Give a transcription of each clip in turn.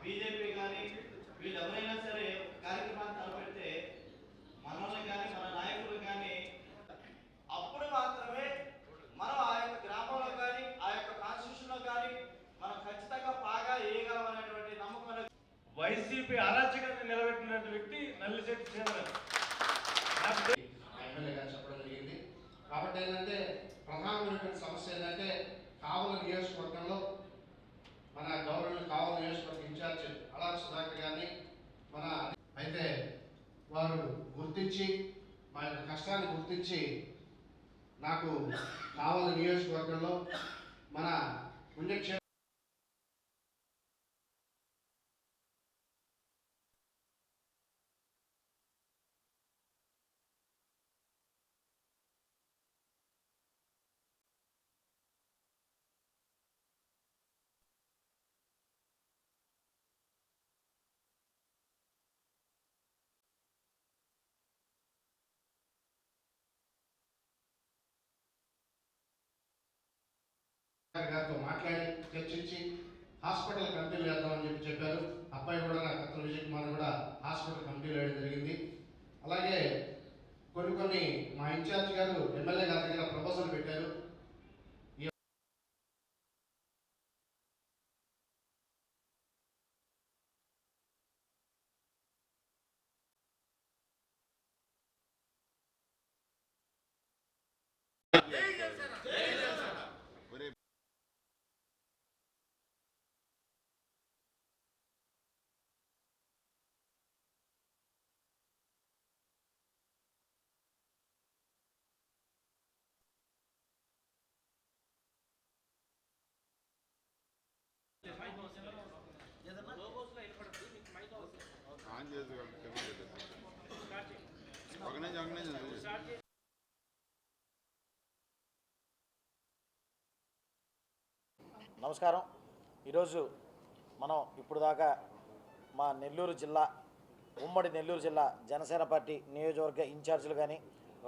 BJP కానీ వీళ్ళు ఎవరైనా సరే కార్యక్రమాన్ని తలపెడితే మనల్ని కానీ మన నాయకులు కానీ అప్పుడు మాత్రమే మనం ఆ యొక్క గ్రామంలో కానీ ఆ యొక్క కాన్స్టిట్యూషన్లో కానీ మనం ఖచ్చితంగా బాగా వేయగలం అనేటువంటి నమ్మకం. వైసీపీ అరాచకాన్ని నిలబెట్టినటువంటి వ్యక్తి నల్లిశెట్టి శ్రీధర్ ఎమ్మెల్యేగా చెప్పడం జరిగింది. కాబట్టి ఏంటంటే ప్రధానమైనటువంటి సమస్య ఏంటంటే కావల నియోజకవర్గంలో మన గవర్నమెంట్ కావల నియోజకవర్గ ఇన్ఛార్జ్ అలారి సుధాకర్ గారిని అయితే వారు గుర్తించి మా యొక్క కష్టాన్ని గుర్తించి నాకు కావల నియోజకవర్గంలో మన పుణ్యక్షేత్రం గారితో మాట్లాడి చర్చించి హాస్పిటల్ కమిటీలు వేద్దామని చెప్పారు. అబ్బాయి కూడా నాకు అతను విజయ్ కుమార్ కూడా హాస్పిటల్ కమిటీలు వేయడం జరిగింది. అలాగే కొన్ని మా ఇన్ఛార్జ్ గారు ఎమ్మెల్యే గారి దగ్గర ప్రపోజల్ పెట్టారు. నమస్కారం. ఈరోజు మనం ఇప్పుడు దాకా మా నెల్లూరు జిల్లా ఉమ్మడి నెల్లూరు జిల్లా జనసేన పార్టీ నియోజకవర్గ ఇన్ఛార్జీలు కానీ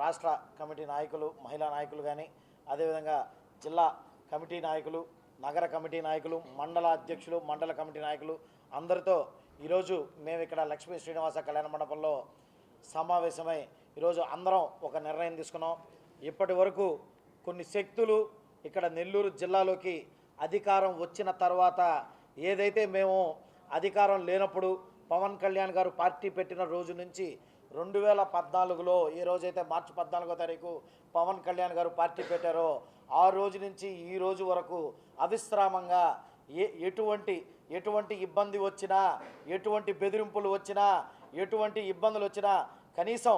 రాష్ట్ర కమిటీ నాయకులు మహిళా నాయకులు కానీ అదేవిధంగా జిల్లా కమిటీ నాయకులు నగర కమిటీ నాయకులు మండల అధ్యక్షులు మండల కమిటీ నాయకులు అందరితో ఈరోజు మేము ఇక్కడ లక్ష్మీ శ్రీనివాస కళ్యాణ మండపంలో సమావేశమై ఈరోజు అందరం ఒక నిర్ణయం తీసుకున్నాం. ఇప్పటి వరకు కొన్ని శక్తులు ఇక్కడ నెల్లూరు జిల్లాలోకి అధికారం వచ్చిన తర్వాత ఏదైతే మేము అధికారం లేనప్పుడు పవన్ కళ్యాణ్ గారు పార్టీ పెట్టిన రోజు నుంచి 2014లో ఏ రోజైతే మార్చి 14వ తారీఖు పవన్ కళ్యాణ్ గారు పార్టీ పెట్టారో ఆ రోజు నుంచి ఈ రోజు వరకు అవిశ్రామంగా ఎటువంటి ఇబ్బంది వచ్చినా ఎటువంటి బెదిరింపులు వచ్చినా ఎటువంటి ఇబ్బందులు వచ్చినా కనీసం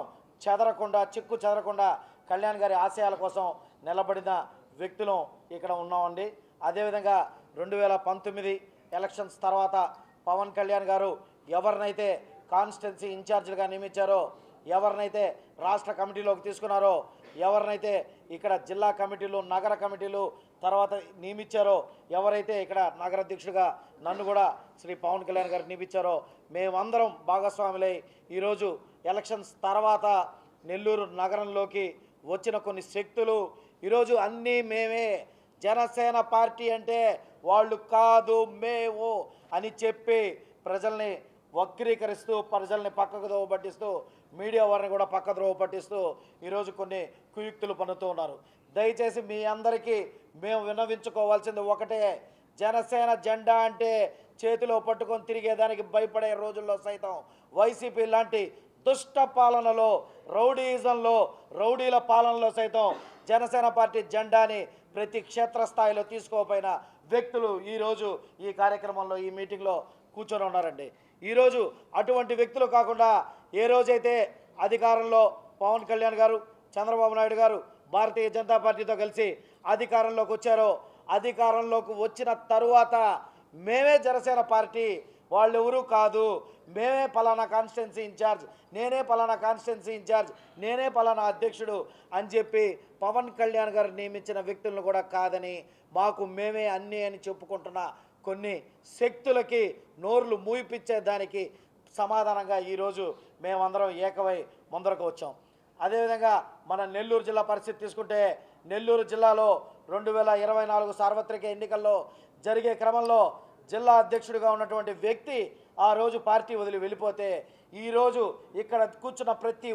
చెక్కు చెదరకుండా కళ్యాణ్ గారి ఆశయాల కోసం నిలబడిన వ్యక్తులం ఇక్కడ ఉన్నామండి. అదేవిధంగా 2019 ఎలక్షన్స్ తర్వాత పవన్ కళ్యాణ్ గారు ఎవరినైతే కాన్స్టిట్యున్సీ ఇన్ఛార్జీలుగా నియమించారో ఎవరినైతే రాష్ట్ర కమిటీలోకి తీసుకున్నారో ఎవరినైతే ఇక్కడ జిల్లా కమిటీలు నగర కమిటీలు తర్వాత నియమించారో ఎవరైతే ఇక్కడ నగర అధ్యక్షుడిగా నన్ను కూడా శ్రీ పవన్ కళ్యాణ్ గారు నియమించారో మేమందరం భాగస్వాములై ఈరోజు ఎలక్షన్స్ తర్వాత నెల్లూరు నగరంలోకి వచ్చిన కొన్ని శక్తులు ఈరోజు అన్నీ మేమే జనసేన పార్టీ అంటే వాళ్ళు కాదు మేము అని చెప్పి ప్రజల్ని వక్రీకరిస్తూ ప్రజల్ని పక్కకు దోవ పట్టిస్తూ మీడియా వారిని కూడా పక్క ద్రోవ పట్టిస్తూ ఈరోజు కొన్ని కుయుక్తులు పన్నుతూ ఉన్నారు. దయచేసి మీ అందరికీ మేము విన్నవించుకోవాల్సింది ఒకటే, జనసేన జెండా అంటే చేతిలో పట్టుకొని తిరిగేదానికి భయపడే రోజుల్లో సైతం వైసీపీ లాంటి దుష్ట పాలనలో రౌడీయిజంలో రౌడీల పాలనలో సైతం జనసేన పార్టీ జెండాని ప్రతి క్షేత్రస్థాయిలో తీసుకోపోయిన వ్యక్తులు ఈరోజు ఈ కార్యక్రమంలో ఈ మీటింగ్లో కూర్చొని ఉన్నారండి. ఈరోజు అటువంటి వ్యక్తులు కాకుండా ఏ రోజైతే అధికారంలో పవన్ కళ్యాణ్ గారు చంద్రబాబు నాయుడు గారు భారతీయ జనతా పార్టీతో కలిసి అధికారంలోకి వచ్చారో అధికారంలోకి వచ్చిన తరువాత మేమే జనసేన పార్టీ వాళ్ళు ఎవరు కాదు, మేమే పలానా కాన్స్టిట్యున్సీ ఇన్ఛార్జ్, నేనే పలానా కాన్స్టిట్యున్సీ ఇన్ఛార్జ్, నేనే పలానా అధ్యక్షుడు అని చెప్పి పవన్ కళ్యాణ్ గారు నియమించిన వ్యక్తులను కూడా కాదని మాకు మేమే అన్నీ అని చెప్పుకుంటున్న కొన్ని శక్తులకి నోర్లు మూయిపించేదానికి సమాధానంగా ఈరోజు మేమందరం ఏకమై ముందరకు వచ్చాం. అదేవిధంగా మన నెల్లూరు జిల్లా పరిస్థితి తీసుకుంటే నెల్లూరు జిల్లాలో 2024 సార్వత్రిక ఎన్నికల్లో జరిగే క్రమంలో జిల్లా అధ్యక్షుడిగా ఉన్నటువంటి వ్యక్తి ఆ రోజు పార్టీ వదిలి వెళ్ళిపోతే ఈరోజు ఇక్కడ కూర్చున్న ప్రతి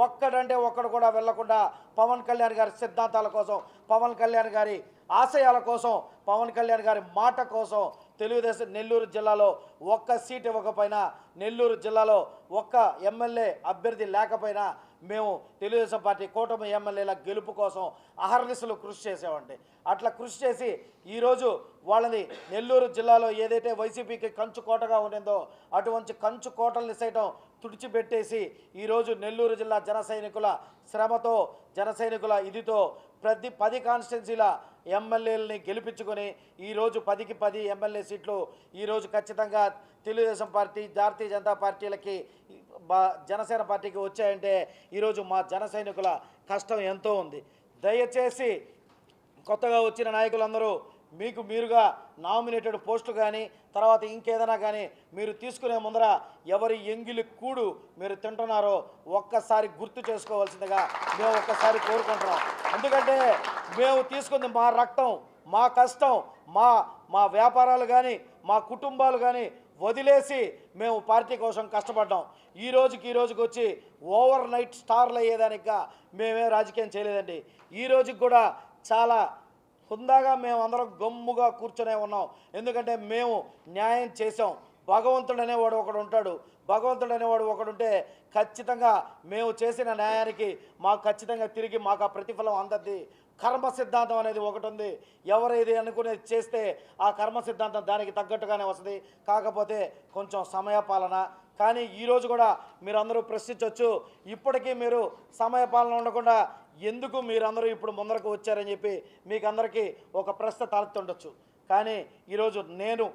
ఒక్కడంటే ఒక్కడు కూడా వెళ్లకుండా పవన్ కళ్యాణ్ గారి సిద్ధాంతాల కోసం, పవన్ కళ్యాణ్ గారి ఆశయాల కోసం, పవన్ కళ్యాణ్ గారి మాట కోసం తెలుగుదేశం నెల్లూరు జిల్లాలో ఒక్క సీట్ ఇవ్వకపోయినా, నెల్లూరు జిల్లాలో ఒక్క ఎమ్మెల్యే అభ్యర్థి లేకపోయినా మేము తెలుగుదేశం పార్టీ కూటమి ఎమ్మెల్యేల గెలుపు కోసం అహర్నిశలు కృషి చేసామండి. అట్లా కృషి చేసి ఈరోజు వాళ్ళని నెల్లూరు జిల్లాలో ఏదైతే వైసీపీకి కంచు కోటగా ఉండిందో అటువంటి కంచు కోటల్ని సైతం తుడిచిపెట్టేసి ఈరోజు నెల్లూరు జిల్లా జన సైనికుల శ్రమతో, జన సైనికుల ఇదితో 10 కాన్స్టిట్యున్సీల ఎమ్మెల్యేలని గెలిపించుకొని ఈరోజు 10కి 10 ఎమ్మెల్యే సీట్లు ఈరోజు ఖచ్చితంగా తెలుగుదేశం పార్టీ, భారతీయ జనతా పార్టీలకి, జనసేన పార్టీకి వచ్చాయంటే ఈరోజు మా జన సైనికుల కష్టం ఎంతో ఉంది. దయచేసి కొత్తగా వచ్చిన నాయకులందరూ మీకు మీరుగా నామినేటెడ్ పోస్టులు కానీ తర్వాత ఇంకేదైనా కానీ మీరు తీసుకునే ముందర ఎవరి ఎంగిలి కూడు మీరు తింటున్నారో ఒక్కసారి గుర్తు చేసుకోవాల్సిందిగా మేము ఒక్కసారి కోరుకుంటున్నాం. ఎందుకంటే మేము తీసుకుంది మా రక్తం, మా కష్టం, మా వ్యాపారాలు కానీ మా కుటుంబాలు కానీ వదిలేసి మేము పార్టీ కోసం కష్టపడ్డాం. ఈ రోజుకి వచ్చి ఓవర్ నైట్ స్టార్లు అయ్యేదానిగా మేమే రాజకీయం చేయలేదండి. ఈ రోజుకి కూడా చాలా హుందాగా మేము అందరం గమ్ముగా కూర్చొనే ఉన్నాం. ఎందుకంటే మేము న్యాయం చేసాం. భగవంతుడు అనేవాడు ఒకడు ఉంటాడు. భగవంతుడు అనేవాడు ఒకడుంటే ఖచ్చితంగా మేము చేసిన న్యాయానికి మాకు ఖచ్చితంగా తిరిగి మాకు ఆ ప్రతిఫలం అందద్ది. కర్మ సిద్ధాంతం అనేది ఒకటి ఉంది. ఎవరేది అనుకునేది చేస్తే ఆ కర్మ సిద్ధాంతం దానికి తగ్గట్టుగానే వస్తుంది. కాకపోతే కొంచెం సమయపాలన. కానీ ఈరోజు కూడా మీరందరూ ప్రశ్నించవచ్చు, ఇప్పటికీ మీరు సమయపాలన ఉండకుండా ఎందుకు మీరందరూ ఇప్పుడు ముందరకు వచ్చారని చెప్పి మీకు అందరికీ ఒక ప్రశ్న తలెత్తుండొచ్చు. కానీ ఈరోజు నేను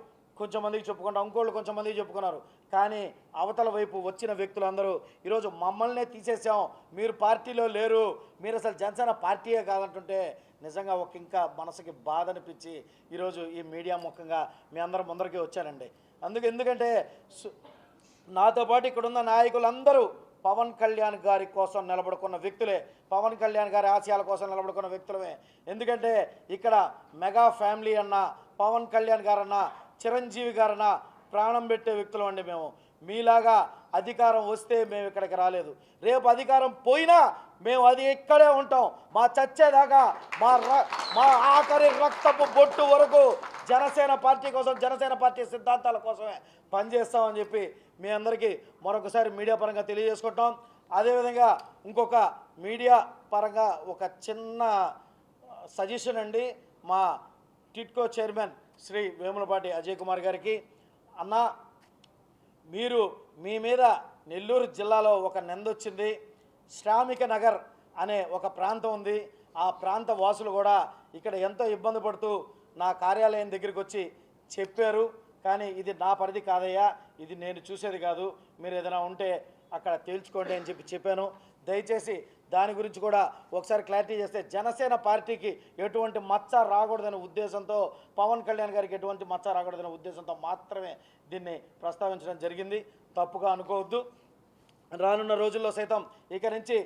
కొంచెం మందికి చెప్పుకుంటా, ఇంకోళ్ళు కొంచెం మందికి చెప్పుకున్నారు. కానీ అవతల వైపు వచ్చిన వ్యక్తులందరూ ఈరోజు మమ్మల్నే తీసేసాం, మీరు పార్టీలో లేరు, మీరు అసలు జనసేన పార్టీయే కాదంటుంటే నిజంగా ఇంకా మనసుకి బాధ అనిపించి ఈరోజు ఈ మీడియా ముఖంగా మీ అందరం ముందరికి వచ్చానండి. ఎందుకంటే నాతో పాటు ఇక్కడున్న నాయకులందరూ పవన్ కళ్యాణ్ గారి కోసం నిలబడుకున్న వ్యక్తులే, పవన్ కళ్యాణ్ గారి ఆశయాల కోసం నిలబడుకున్న వ్యక్తులమే. ఎందుకంటే ఇక్కడ మెగా ఫ్యామిలీ అన్న, పవన్ కళ్యాణ్ గారన్నా, చిరంజీవి గారన్నా ప్రాణం పెట్టే వ్యక్తులు అండి మేము. మీలాగా అధికారం వస్తే మేము ఇక్కడికి రాలేదు, రేపు అధికారం పోయినా మేము అది ఇక్కడే ఉంటాం. మా చచ్చేదాకా మా ఆఖరి రక్తపు బొట్టు వరకు జనసేన పార్టీ కోసం, జనసేన పార్టీ సిద్ధాంతాల కోసమే పనిచేస్తామని చెప్పి మీ అందరికీ మరొకసారి మీడియా పరంగా తెలియజేసుకుంటాం. అదేవిధంగా ఇంకొక మీడియా పరంగా ఒక చిన్న సజెషన్ అండి. మా టిట్కో చైర్మన్ శ్రీ వేములపాటి అజయ్ కుమార్ గారికి, అన్న మీ మీద నెల్లూరు జిల్లాలో ఒక నిందొచ్చింది. శ్రామిక నగర్ అనే ఒక ప్రాంతం ఉంది. ఆ ప్రాంత వాసులు కూడా ఇక్కడ ఎంతో ఇబ్బంది పడుతూ నా కార్యాలయం దగ్గరికి వచ్చి చెప్పారు. కానీ ఇది నా పరిధి కాదయ్యా, ఇది నేను చూసేది కాదు, మీరు ఏదైనా ఉంటే అక్కడ తేల్చుకోండి అని చెప్పాను. దయచేసి దాని గురించి కూడా ఒకసారి క్లారిటీ చేస్తే జనసేన పార్టీకి ఎటువంటి మచ్చ రాకూడదనే ఉద్దేశంతో, పవన్ కళ్యాణ్ గారికి ఎటువంటి మచ్చ రాకూడదనే ఉద్దేశంతో మాత్రమే దీన్ని ప్రస్తావించడం జరిగింది. తప్పుగా అనుకోవద్దు. రానున్న రోజుల్లో సైతం ఇక నుంచి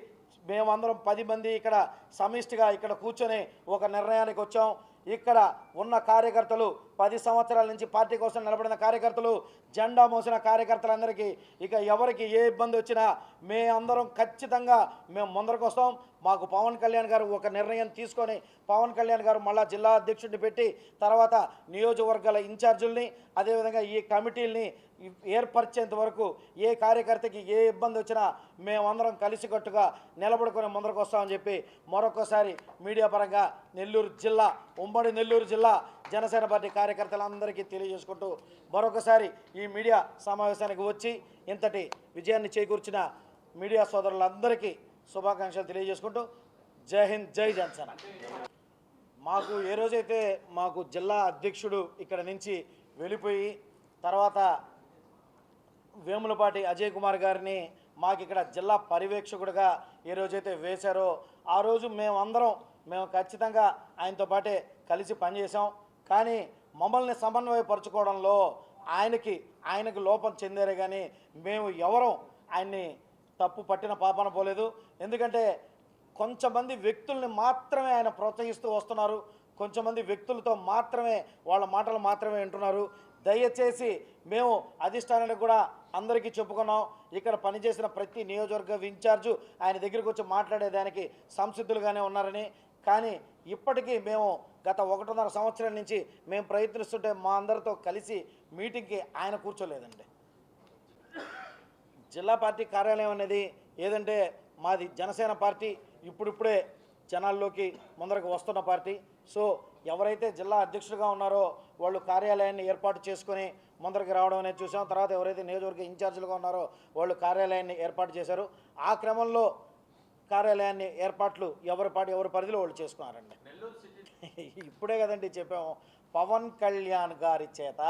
మేమందరం 10 మంది ఇక్కడ సమిష్టిగా ఇక్కడ కూర్చొని ఒక నిర్ణయానికి వచ్చాం. ఇక్కడ ఉన్న కార్యకర్తలు 10 సంవత్సరాల నుంచి పార్టీ కోసం నిలబడిన కార్యకర్తలు, జెండా మోసిన కార్యకర్తలందరికీ ఇక ఎవరికి ఏ ఇబ్బంది వచ్చినా అందరం ఖచ్చితంగా మేము ముందరకు వస్తాం. మాకు పవన్ కళ్యాణ్ గారు ఒక నిర్ణయం తీసుకొని, పవన్ కళ్యాణ్ గారు మళ్ళా జిల్లా అధ్యక్షుడిని పెట్టి తర్వాత నియోజకవర్గాల ఇన్ఛార్జీలని అదేవిధంగా ఈ కమిటీలని ఏర్పరిచేంత వరకు ఏ కార్యకర్తకి ఏ ఇబ్బంది వచ్చినా మేమందరం కలిసికట్టుగా నిలబడుకొని ముందరకు వస్తామని చెప్పి మరొకసారి మీడియా పరంగా నెల్లూరు జిల్లా, ఉమ్మడి నెల్లూరు జిల్లా జనసేన పార్టీ కార్యకర్తలందరికీ తెలియజేసుకుంటూ మరొకసారి ఈ మీడియా సమావేశానికి వచ్చి ఇంతటి విజయాన్ని చేకూర్చిన మీడియా సోదరులందరికీ శుభాకాంక్షలు తెలియజేసుకుంటూ జై హింద్, జై జనసేన. మాకు ఏ రోజైతే మాకు జిల్లా అధ్యక్షుడు ఇక్కడ నుంచి వెళ్ళిపోయి తర్వాత వేములపాటి అజయ్ కుమార్ గారిని మాకు ఇక్కడ జిల్లా పర్యవేక్షకుడిగా ఏ రోజైతే వేశారో ఆ రోజు మేము ఖచ్చితంగా ఆయనతో పాటే కలిసి పనిచేసాం. కానీ మమ్మల్ని సమన్వయపరచుకోవడంలో ఆయనకు లోపం చెందారే కానీ మేము ఎవరం ఆయన్ని తప్పు పట్టిన పాపన పోలేదు. ఎందుకంటే కొంతమంది వ్యక్తుల్ని మాత్రమే ఆయన ప్రోత్సహిస్తూ వస్తున్నారు. కొంచెంమంది వ్యక్తులతో మాత్రమే వాళ్ళ మాటలు మాత్రమే వింటున్నారు. దయచేసి మేము అధిష్టానానికి కూడా అందరికీ చెప్పుకున్నాం, ఇక్కడ పనిచేసిన ప్రతి నియోజకవర్గ ఇన్ఛార్జు ఆయన దగ్గరికి వచ్చి మాట్లాడేదానికి సంసిద్ధులుగానే ఉన్నారని. కానీ ఇప్పటికీ మేము గత 1.5 సంవత్సరాల నుంచి మేము ప్రయత్నిస్తుంటే మా అందరితో కలిసి మీటింగ్కి ఆయన కూర్చోలేదండి. జిల్లా పార్టీ కార్యాలయం అనేది ఏదంటే మాది జనసేన పార్టీ, ఇప్పుడిప్పుడే జనాల్లోకి ముందరకు వస్తున్న పార్టీ. సో ఎవరైతే జిల్లా అధ్యక్షులుగా ఉన్నారో వాళ్ళు కార్యాలయాన్ని ఏర్పాటు చేసుకొని ముందరికి రావడం అనేది చూసాం. తర్వాత ఎవరైతే నియోజకవర్గ ఇన్ఛార్జీలుగా ఉన్నారో వాళ్ళు కార్యాలయాన్ని ఏర్పాటు చేశారు. ఆ క్రమంలో కార్యాలయాన్ని ఏర్పాట్లు ఎవరి పరిధిలో వాళ్ళు చేసుకున్నారండి. ఇప్పుడే కదండి చెప్పాము, పవన్ కళ్యాణ్ గారి చేత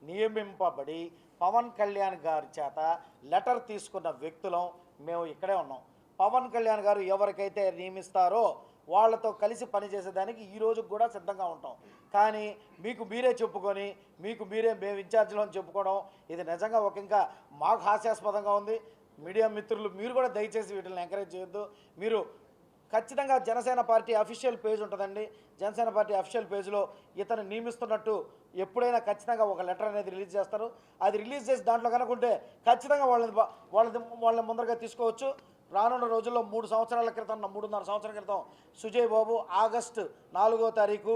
నియమింపబడి పవన్ కళ్యాణ్ గారి చేత లెటర్ తీసుకున్న వ్యక్తులం మేము ఇక్కడే ఉన్నాం. పవన్ కళ్యాణ్ గారు ఎవరికైతే నియమిస్తారో వాళ్ళతో కలిసి పనిచేసేదానికి ఈ రోజు కూడా సిద్ధంగా ఉంటాం. కానీ మీకు మీరే చెప్పుకొని మేము ఇన్ఛార్జీలో చెప్పుకోవడం ఇది నిజంగా ఇంకా మాకు హాస్యాస్పదంగా ఉంది. మీడియా మిత్రులు మీరు కూడా దయచేసి వీటిని ఎంకరేజ్ చేయొద్దు. మీరు ఖచ్చితంగా జనసేన పార్టీ అఫీషియల్ పేజ్ ఉంటుందండి. జనసేన పార్టీ అఫీషియల్ పేజ్లో ఇతను నియమిస్తున్నట్టు ఎప్పుడైనా ఖచ్చితంగా ఒక లెటర్ అనేది రిలీజ్ చేస్తారు. అది రిలీజ్ చేసి దాంట్లో కనుకుంటే ఖచ్చితంగా వాళ్ళని ముందరగా తీసుకోవచ్చు. రానున్న రోజుల్లో 3 సంవత్సరాల క్రితం 3.5 సంవత్సరాల క్రితం సుజయ్ బాబు ఆగస్టు 4వ తారీఖు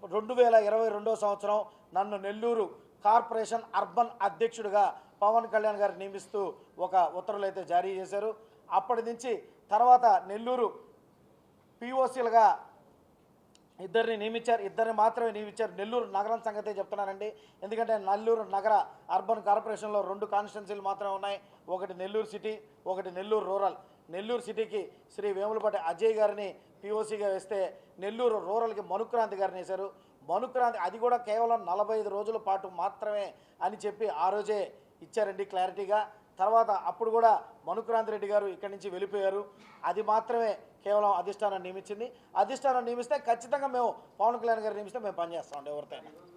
2022 సంవత్సరం నన్ను నెల్లూరు కార్పొరేషన్ అర్బన్ అధ్యక్షుడిగా పవన్ కళ్యాణ్ గారు నియమిస్తూ ఒక ఉత్తర్వులు అయితే జారీ చేశారు. అప్పటి నుంచి తర్వాత నెల్లూరు పిఓసీలుగా ఇద్దరిని మాత్రమే నియమించారు. నెల్లూరు నగరం సంగతే చెప్తున్నానండి. ఎందుకంటే నెల్లూరు నగర అర్బన్ కార్పొరేషన్లో 2 కాన్స్టిట్యున్సీలు మాత్రమే ఉన్నాయి. ఒకటి నెల్లూరు సిటీ, ఒకటి నెల్లూరు రూరల్. నెల్లూరు సిటీకి శ్రీ వేములపాటి అజయ్ గారిని పిఓసీగా వేస్తే నెల్లూరు రూరల్కి మనుక్రాంతి గారిని వేశారు. మనుక్రాంతి అది కూడా కేవలం 45 రోజుల పాటు మాత్రమే అని చెప్పి ఆ రోజే ఇచ్చారండి క్లారిటీగా. తర్వాత అప్పుడు కూడా మనుక్రాంతి రెడ్డి గారు ఇక్కడి నుంచి వెళ్ళిపోయారు. అది మాత్రమే కేవలం అధిష్టానం నియమించింది. అధిష్టానం నియమిస్తే ఖచ్చితంగా మేము పవన్ కళ్యాణ్ గారు నియమిస్తే మేము పనిచేస్తామండి ఎవరితోనైనా.